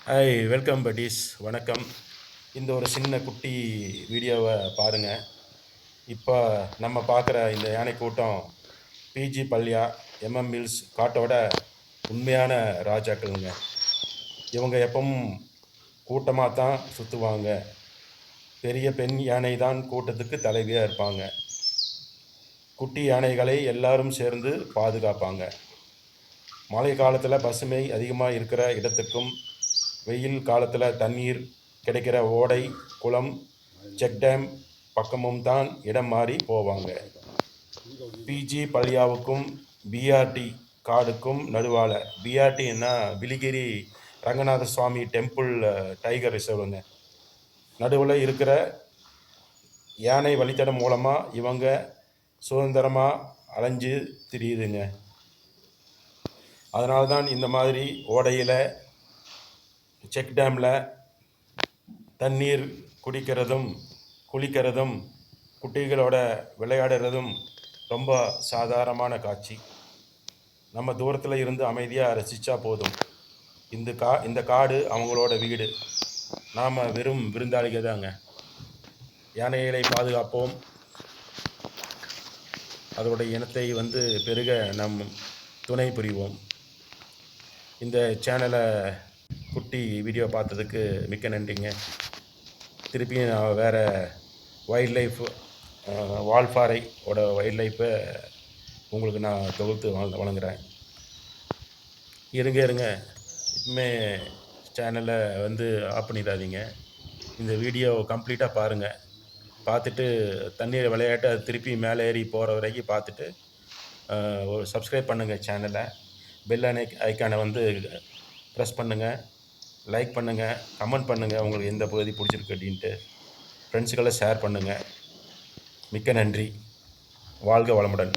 Hi welcome buddies. வணக்கம். இந்த ஒரு சின்ன குட்டி வீடியோவை பாருங்கள். இப்போ நம்ம பார்க்குற இந்த யானை கூட்டம் பிஜி பல்யா எம்எம் மில்ஸ் காட்டோட உண்மையான ராஜாக்களுங்க. இவங்க எப்பவும் கூட்டமாக தான் சுற்றுவாங்க. பெரிய பெண் யானை தான் கூட்டத்துக்கு தலைவியாக இருப்பாங்க. குட்டி யானைகளை எல்லாரும் சேர்ந்து பாதுகாப்பாங்க. மழை காலத்தில் பசுமை அதிகமாக இருக்கிற இடத்துக்கும் வெயில் காலத்தில் தண்ணீர் கிடைக்கிற ஓடை, குளம், செக் டேம் பக்கமும் தான் இடம் மாறி போவாங்க. பிஜி பல்யாவுக்கும் பிஆர்டி காடுக்கும் நடுவால், பிஆர்டின்னா பிலிகிரி ரங்கநாத சுவாமி டெம்பிள் டைகர் ரிசர்வுங்க, நடுவில் இருக்கிற யானை வழித்தடம் மூலமாக இவங்க சுதந்திரமாக அலைஞ்சு திரியுதுங்க. அதனால தான் இந்த மாதிரி ஓடையில், செக் டேமில் தண்ணீர் குடிக்கிறதும் குளிக்கிறதும் குட்டிகளோட விளையாடுறதும் ரொம்ப சாதாரணமான காட்சி. நம்ம தூரத்தில் இருந்து அமைதியாக ரசித்தா போதும். இந்த காடு அவங்களோட வீடு. நாம் வெறும் விருந்தாளிகள் தாங்க. யானைகளை பாதுகாப்போம். அதோட இனத்தை பெருக நம் துணை புரிவோம். இந்த சேனலை குட்டி வீடியோ பார்த்ததுக்கு மிக்க நன்றிங்க. திருப்பியும் நான் வேறு வைல்ட் லைஃப், வால்பாறையோட வைல்ட் லைஃப்பை உங்களுக்கு நான் தொகுத்து வழங்குகிறேன். இருங்க இப்பவுமே சேனலை ஆஃப் பண்ணிடாதீங்க. இந்த வீடியோ கம்ப்ளீட்டாக பாருங்கள். பார்த்துட்டு தண்ணீர் விளையாட்டு அது திருப்பி மேலே ஏறி போகிற வரைக்கும் பார்த்துட்டு ஒரு சப்ஸ்கிரைப் பண்ணுங்கள் சேனலை. பெல் ஐக்கானை ப்ரெஸ் பண்ணுங்கள், லைக் பண்ணுங்கள், கமெண்ட் பண்ணுங்கள் உங்களுக்கு எந்த பகுதி பிடிச்சிருக்கு அப்படின்ட்டு. ஃப்ரெண்ட்ஸுக்கெல்லாம் ஷேர் பண்ணுங்கள். மிக்க நன்றி. வாழ்க வளமுடன்.